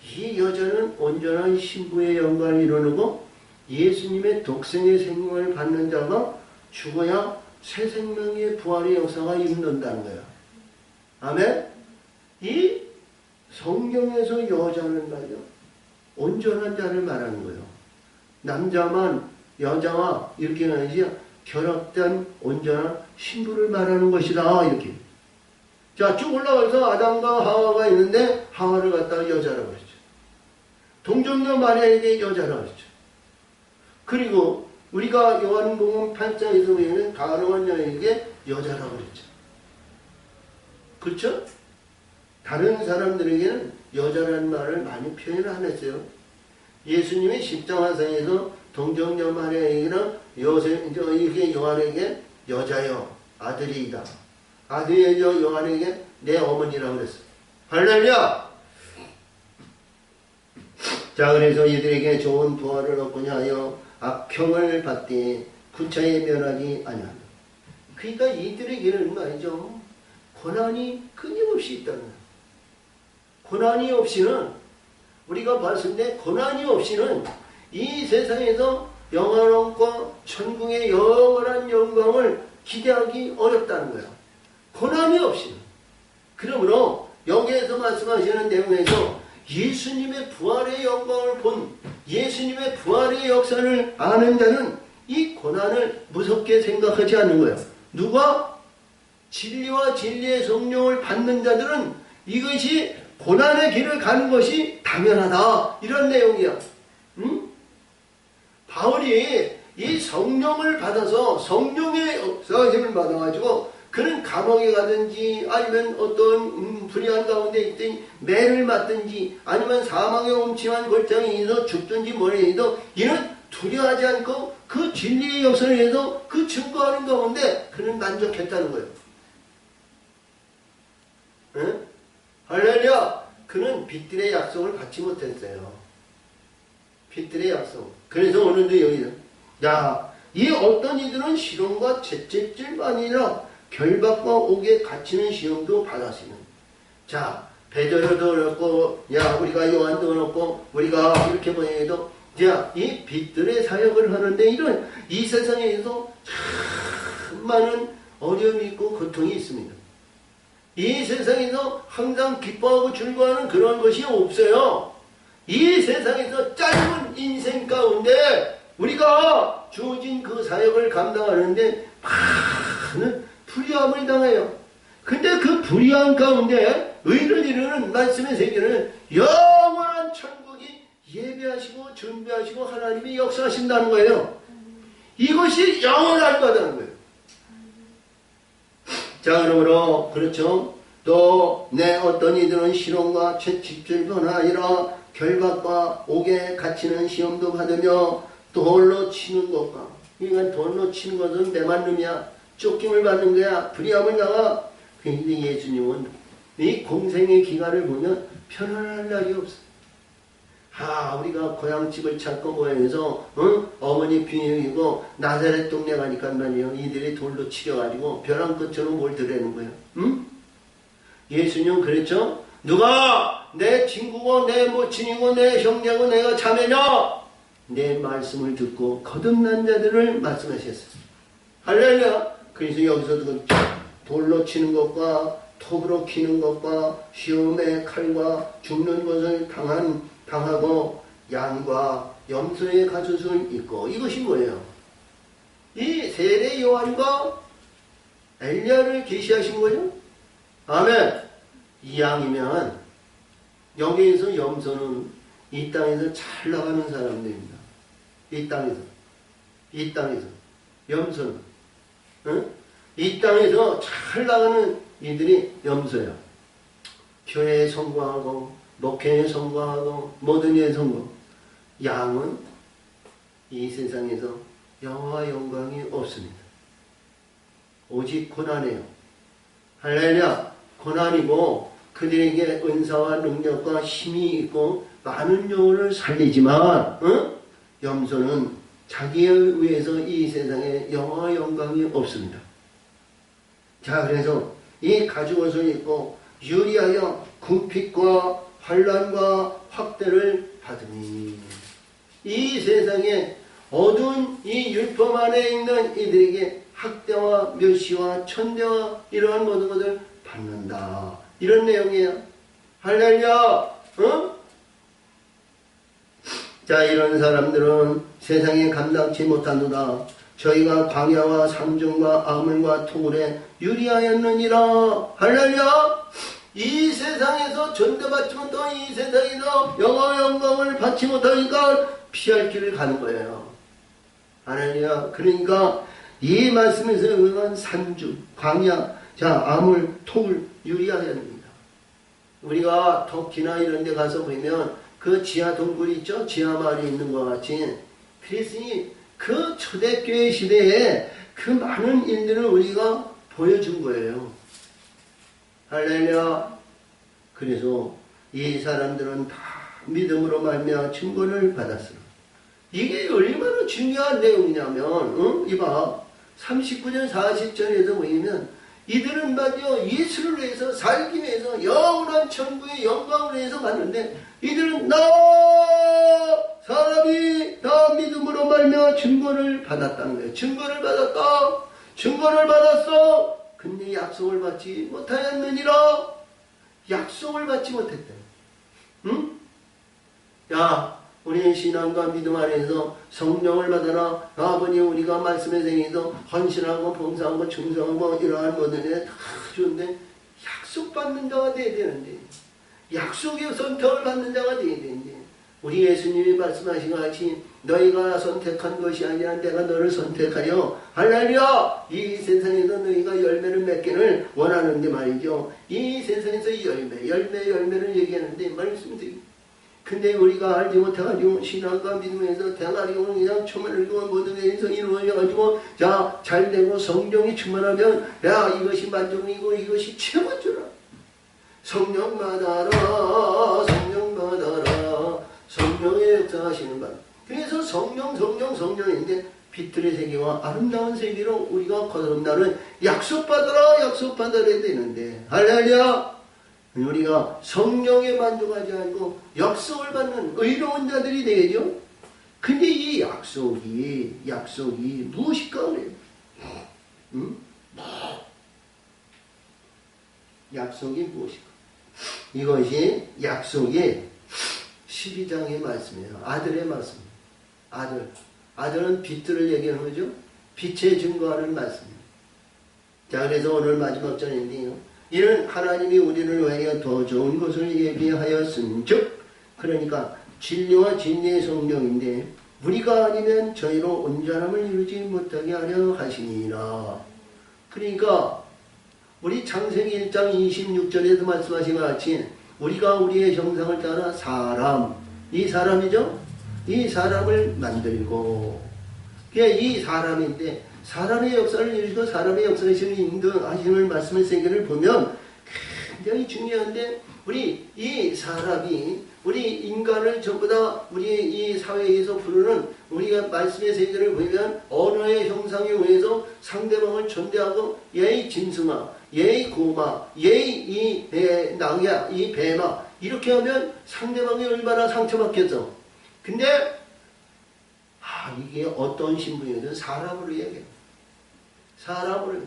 이 여자는 온전한 신부의 영광을 이루고 예수님의 독생의 생명을 받는 자가 죽어야 새 생명의 부활의 역사가 이룬다는 거예요. 아멘? 이 성경에서 여자는 말이요 온전한 자를 말하는 거예요. 남자만 여자와 이렇게 하지 결합된 온전한 신부를 말하는 것이다 이렇게. 자, 쭉 올라가서 아담과 하와가 있는데 하와를 갖다가 여자라고 했죠. 동정녀 마리아에게 여자라고 했죠. 그리고 우리가 요한복음 8장에서 보면 가늠한 여인에게 여자라고 그랬죠. 그렇죠? 다른 사람들에게는 여자라는 말을 많이 표현을 안 했어요. 예수님이 십자가상에서 동정녀 마리아에게는 이게 요한에게 여자여 아들이다. 아들이여 요한에게 내 어머니라고 그랬어요. 할렐루야! 자, 그래서 이들에게 좋은 부활을 얻고자 하여 악형을 받되 구차에 면하지 아니한다. 그러니까 이들에게는 말이죠, 고난이 끊임없이 있다는 거예요. 고난이 없이는, 우리가 봤을 때 고난이 없이는 이 세상에서 영원함과 천국의 영원한 영광을 기대하기 어렵다는 거예요. 고난이 없이는. 그러므로 여기에서 말씀하시는 내용에서 예수님의 부활의 영광을 본, 예수님의 부활의 역사를 아는 자는 이 고난을 무섭게 생각하지 않는 거예요. 누가? 진리와 진리의 성령을 받는 자들은 이것이 고난의 길을 가는 것이 당연하다, 이런 내용이야. 응? 바울이 이 성령을 받아서 성령의 역사심을 받아가지고 그는 감옥에 가든지 아니면 어떤 불의한 가운데 있든지 매를 맞든지 아니면 사망의 엄침한 골장에 있어 죽든지 뭐래 해도 이는 두려워하지 않고 그 진리의 역사를 해서 그 증거하는 가운데 그는 만족했다는 거예요. 응? 할렐루야! 그는 빛들의 약속을 받지 못했어요. 빛들의 약속. 그래서 오늘도 여기서, 야, 이 어떤 이들은 시련과 채찍질만이 아니라 결박과 옥에 갇히는 시험도 받았으면. 자, 베드로도 어렵고, 야, 우리가 요한도 어렵고, 우리가 이렇게 보내도, 자, 이 빛들의 사역을 하는데 이런 이 세상에서 참 많은 어려움이 있고 고통이 있습니다. 이 세상에서 항상 기뻐하고 즐거워하는 그런 것이 없어요. 이 세상에서 짧은 인생 가운데 우리가 주어진 그 사역을 감당하는데 많은 불의함을 당해요. 근데 그 불의함 가운데 의를 이루는 말씀의 세계는 영원한 천국이 예배하시고 준비하시고 하나님이 역사하신다는 거예요. 이것이 영원할 거다는 거예요. 자, 그러므로 그렇죠. 또 내 어떤 이들은 시련과 채찍질뿐 아니라 결박과 옥에 갇히는 시험도 받으며 돌로 치는 것과, 그러니까 돌로 치는 것은 내 만름이야. 쫓김을 받는 거야. 불의함을 당하. 근데 예수님은 이 공생의 기간을 보면 편안할 날이 없어. 우리가 고향집을 찾고 모여서 어머니 비행이고 나사렛 동네 가니까 말이에요. 이들이 돌로 치려가지고 벼랑 끝처럼 뭘 드리는 거예요. 응? 예수님 그랬죠? 누가 내 친구고 내 모친이고 내 형제고 내가 자매냐? 내 말씀을 듣고 거듭난 자들을 말씀하셨어요. 할렐루야. 그래서 여기서도 돌로 치는 것과 톱으로 키는 것과 시험의 칼과 죽는 것을 당하고 양과 염소의 가죽을 입고, 이것이 뭐예요? 이 세례 요한과 엘리야를 계시하신 거죠? 아멘. 이 양이면 여기에서 염소는 이 땅에서 잘 나가는 사람들입니다. 이 땅에서 염소는 이 땅에서 잘 나가는 이들이 염소야. 교회에 성공하고 목회에 성공하고 모든 일에 성공. 양은 이 세상에서 영화와 영광이 없습니다. 오직 고난이에요. 할렐루야. 고난이고 그들에게 은사와 능력과 힘이 있고 많은 영혼을 살리지만 염소는 자기에 의해서 이 세상에 영화와 영광이 없습니다. 자, 그래서 이 가죽옷을 입고 유리하여 궁핍과 환난과 확대를 받으니, 이 세상에 어두운 이 율법 안에 있는 이들에게 학대와 멸시와 천대와 이러한 모든 것을 받는다, 이런 내용이에요. 할렐루야. 자, 이런 사람들은 세상에 감당치 못하노라. 저희가 광야와 상중과 아물과 토굴에 유리하였느니라. 할렐루야. 이 세상에서 전대받지 못한 이 세상에서 영광을 받지 못하니까 피할 길을 가는 거예요. 할렐루야. 그러니까 이 말씀에서 응한 산중, 광야, 자, 아물, 토굴 유리하였습니다. 우리가 터키나 이런 데 가서 보면 그 지하 동굴이 있죠? 지하 마을이 있는 것 같이. 그래서 그 초대교회 시대에 그 많은 일들을 우리가 보여준 거예요. 할렐루야. 그래서 이 사람들은 다 믿음으로 말미암아 증거를 받았으나. 이게 얼마나 중요한 내용이냐면 이봐 39절 40절에서 보이면 이들은 말이요 예수를 위해서 살기 위해서 영원한 천국의 영광을 위해서 갔는데 이들은 나 사람이 다 믿음으로 말미암아 증거를 받았다는 거예요. 증거를 받았다. 증거를 받았어. 근데 약속을 받지 못하였느니라. 약속을 받지 못했다. 응? 야, 우리의 신앙과 믿음 안에서 성령을 받아라. 아버님 우리가 말씀에 생해서 헌신하고 봉사하고 충성하고 이러한 모든 게 다 좋은데 약속받는 자가 돼야 되는데 약속의 선택을 받는 자가 돼야 되는데 우리 예수님이 말씀하신 것 같이 너희가 선택한 것이 아니라 내가 너를 선택하여 할렐루야 이 세상에서 너희가 열매를 맺기를 원하는데 말이죠. 이 세상에서 열매를 얘기하는데 말씀드리 근데 우리가 알지 못해가지고 신앙과 믿음에서 대가리로 그냥 충만을 두고 모든 일에서 이루어져가지고 자 잘되고 성령이 충만하면 야 이것이 만족이고 이것이 최고주라. 성령 받아라 성령 받아라 성령의 역사하시는 바. 그래서 성령인데 빛들의 세계와 아름다운 세계로 우리가 거듭나는 약속받아라 해야 되는데 할렐루야. 우리가 성령에 만족하지 않고 약속을 받는 의로운 자들이 되겠죠. 근데 이 약속이 무엇일까 그래요? 응? 약속이 무엇일까? 이것이 약속의 12장의 말씀이에요. 아들의 말씀. 아들은 빛들을 얘기하는 거죠. 빛에 증거하는 말씀이에요. 자, 그래서 오늘 마지막 절인데요. 이는 하나님이 우리를 위하여 더 좋은 것을 예비하였은즉 그러니까 진리와 진리의 성령인데 우리가 아니면 저희로 온전함을 이루지 못하게 하려 하시니라. 그러니까 우리 창세기 1장 26절에도 말씀하신 것 같이 우리가 우리의 형상을 따라 이 사람이죠? 이 사람을 만들고 이 사람인데 사람의 역사를 이루시고 사람의 역사를 인도하시는 말씀의 세계를 보면 굉장히 중요한데 우리 이 사람이 우리 인간을 전부 다 우리 이 사회에서 부르는 우리가 말씀의 세계를 보면 언어의 형상에 의해서 상대방을 존대하고 예의 짐승아 예의 고마 예의 이 낭야 이 배마 이렇게 하면 상대방이 얼마나 상처받겠어. 근데 이게 어떤 신분이든 사람으로 얘기해요. 사람을.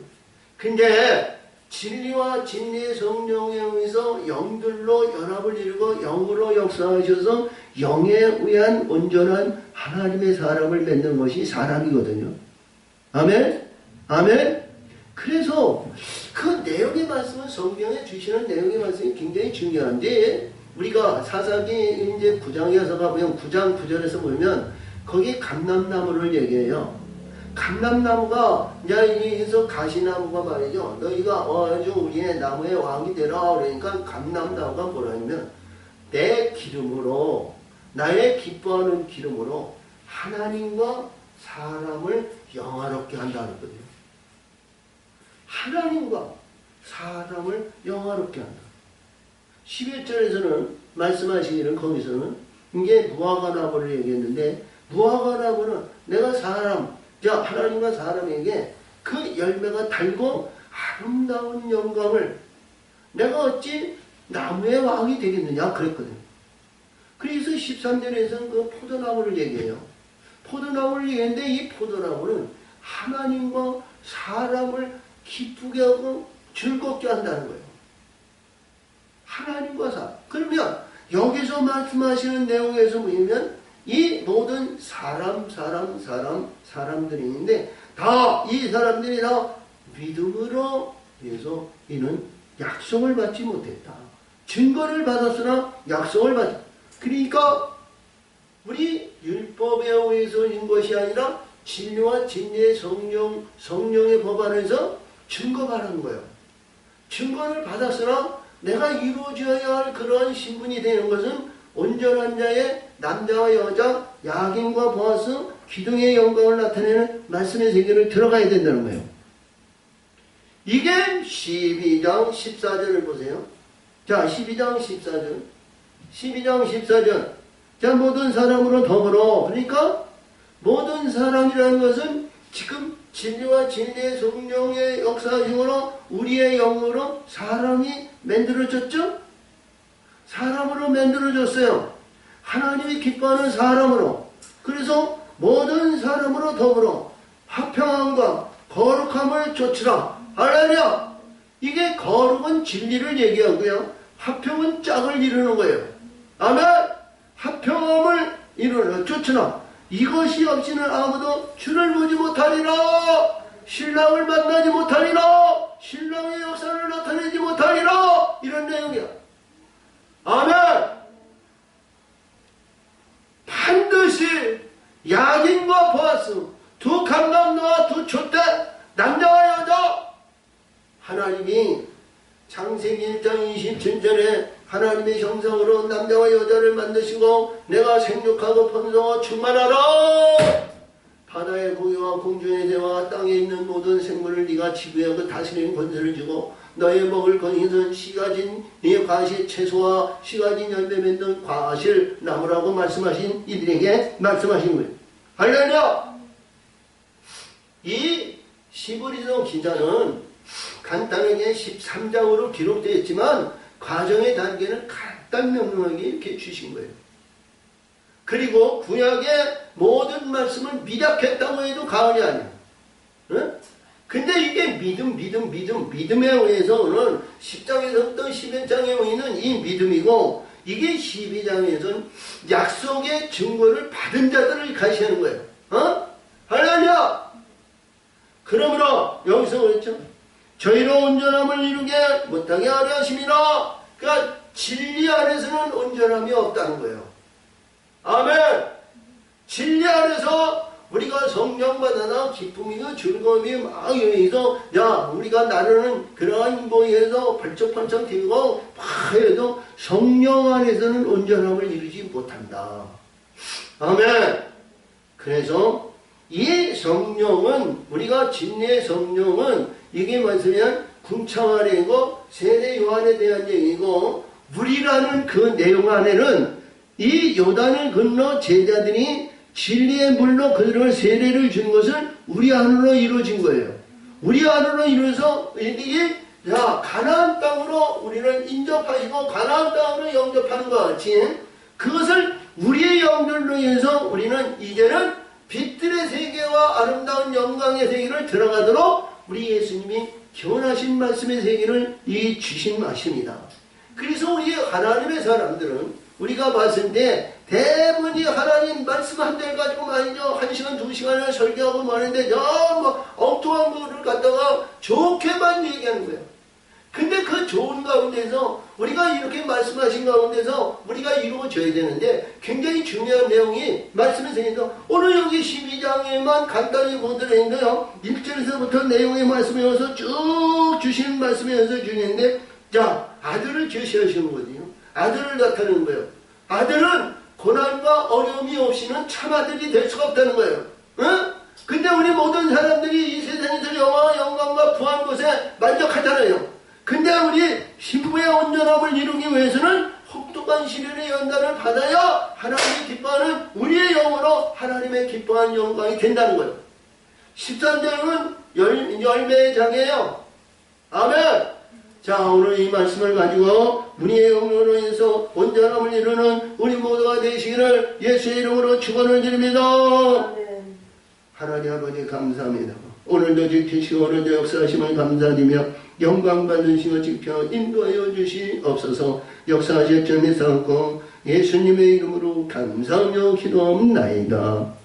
근데 진리와 진리의 성령에 의해서 영들로 연합을 이루고 영으로 역사하셔서 영에 의한 온전한 하나님의 사람을 맺는 것이 사람이거든요. 아멘? 아멘? 그래서 그 내용의 말씀은 성경에 주시는 내용의 말씀이 굉장히 중요한데 우리가 사사기 이제 9장에 가서 가보면 9장 9절에서 보면 거기 감람나무를 얘기해요. 감람나무가 이제 여기서 가시나무가 말이죠. 너희가 아주 우리의 나무의 왕이 되라. 그러니까 감람나무가 뭐라냐면 내 기름으로 나의 기뻐하는 기름으로 하나님과 사람을 영화롭게 한다는 거예요. 하나님과 사람을 영화롭게 한다. 11절에서는 말씀하시기를 거기서는 이게 무화과나무를 얘기했는데 무화과나무는 내가 하나님과 사람에게 그 열매가 달고 아름다운 영광을 내가 어찌 나무의 왕이 되겠느냐 그랬거든요. 그래서 13절에서는 그 포도나무를 얘기해요. 포도나무를 얘기했는데 이 포도나무는 하나님과 사람을 기쁘게 하고 즐겁게 한다는 거예요. 하나님과 사람. 그러면 여기서 말씀하시는 내용에서 보면 이 모든 사람들이 있는데 다 이 사람들이 다 믿음으로 해서 이는 약속을 받지 못했다. 증거를 받았으나 약속을 받지. 그러니까 우리 율법에 의해서 인 것이 아니라 진리와 진리의 성령의 법 안에서 증거받는 거예요. 증거를 받았으나 내가 이루어져야 할 그러한 신분이 되는 것은 온전한 자의 남자와 여자, 야긴과 보아스, 기둥의 영광을 나타내는 말씀의 세계를 들어가야 된다는 거예요. 이게 12장 14절을 보세요. 자, 12장 14절. 12장 14절. 자, 모든 사람으로 더불어. 그러니까 모든 사람이라는 것은 지금 진리와 진리의 성령의 역사중으로 우리의 영으로 사람이 만들어졌죠? 사람으로 만들어졌어요. 하나님이 기뻐하는 사람으로. 그래서 모든 사람으로 더불어 화평함과 거룩함을 좇으라. 할렐루야! 이게 거룩은 진리를 얘기하고요. 화평은 짝을 이루는 거예요. 아멘! 화평함을 이루는 좇으라. 이것이 없이는 아무도 주를 보지 못하리라. 신랑을 만나지 못하리라. 신랑의 역사를 나타내지 못하리라. 이런 내용이야. 아멘. 반드시 야긴과 보아스 두 감남자와 두 촛대 남자와 여자 하나님이 창세기 1장 27절에 하나님의 형상으로 남자와 여자를 만드시고 내가 생육하고 번성하고 충만하라. 바다의 고기와 공중의 새와 땅에 있는 모든 생물을 네가 지배하고 다스리는 권세를 주고 너의 먹을 것은 씨 가진 네 과실 채소와 씨 가진 열매 맺는 과실 나무라고 말씀하신 이들에게 말씀하신 거예요. 할렐루야! 이 시브리서 기자는 간단하게 13장으로 기록되어 있지만 과정의 단계는 간단 명료하게 이렇게 주신 거예요. 그리고 구약의 모든 말씀을 미약했다고 해도 과언이 아니에요. 응? 근데 이게 믿음에 의해서는 10장에서부터 11장에 보이는 이 믿음이고 이게 12장에서는 약속의 증거를 받은 자들을 가시하는 거예요. 할렐루야! 그러므로 여기서 그랬죠. 저희로 온전함을 이루게 못하게 하려 하심이라. 그러니까 진리 안에서는 온전함이 없다는 거예요. 아멘! 진리 안에서 우리가 성령 받아나 기쁨이고 즐거움이 막 여기서 우리가 나르는 그러한 거에서 발적반짝 뛰고 막 해도 성령 안에서는 온전함을 이루지 못한다. 아멘! 그래서 이 성령은 우리가 진리의 성령은 이게 뭐냐면 궁창 아래이고 세례 요한에 대한 얘기고 우리라는 그 내용 안에는 이 요단을 건너 제자들이 진리의 물로 그들을 세례를 준 것은 우리 안으로 이루어진 거예요. 우리 안으로 이루어서 이들이 가나안 땅으로 우리를 인접하시고 가나안 땅으로 영접하는 것 같이 그것을 우리의 영들로 인해서 우리는 이제는 빛들의 세계와 아름다운 영광의 세계를 들어가도록 우리 예수님이 기원하신 말씀의 세계를 주신 말씀이다. 그래서 우리 하나님의 사람들은 우리가 봤을 때 대부분이 하나님 말씀 한 대 가지고 말이죠. 1시간 2시간을 설교하고 마는데 엉뚱한 거를 갖다가 좋게만 얘기하는 거예요. 근데 그 좋은 가운데서 우리가 이렇게 말씀하신 가운데서 우리가 이루어져야 되는데 굉장히 중요한 내용이 말씀에 생겨서 오늘 여기 12장에만 간단히 보도록 했는데요. 1절에서부터 내용의 말씀에 와서 쭉 주신 말씀에 와서 주는데 아들을 제시하시는 거지요. 아들을 나타내는 거예요. 아들은 고난과 어려움이 없이는 참 아들이 될 수가 없다는 거예요. 근데 우리 모든 사람들이 이 세상에서 영광과 부한 것에 만족하잖아요. 근데 우리 신부의 온전함을 이루기 위해서는 혹독한 시련의 연단을 받아야 하나님이 기뻐하는 우리의 영으로 하나님의 기뻐하는 영광이 된다는 거예요. 13장은 열매의 장이에요. 아멘! 자, 오늘 이 말씀을 가지고 우리의 영으로 인해서 온전함을 이루는 우리 모두가 되시기를 예수의 이름으로 축원을 드립니다. 하나님 아버지 감사합니다. 오늘도 지키시고 오늘도 역사하심을 감사드리며 영광 받으시고 지켜 인도하여 주시옵소서. 역사하실 점에 쌓고 예수님의 이름으로 감사하며 기도합나이다.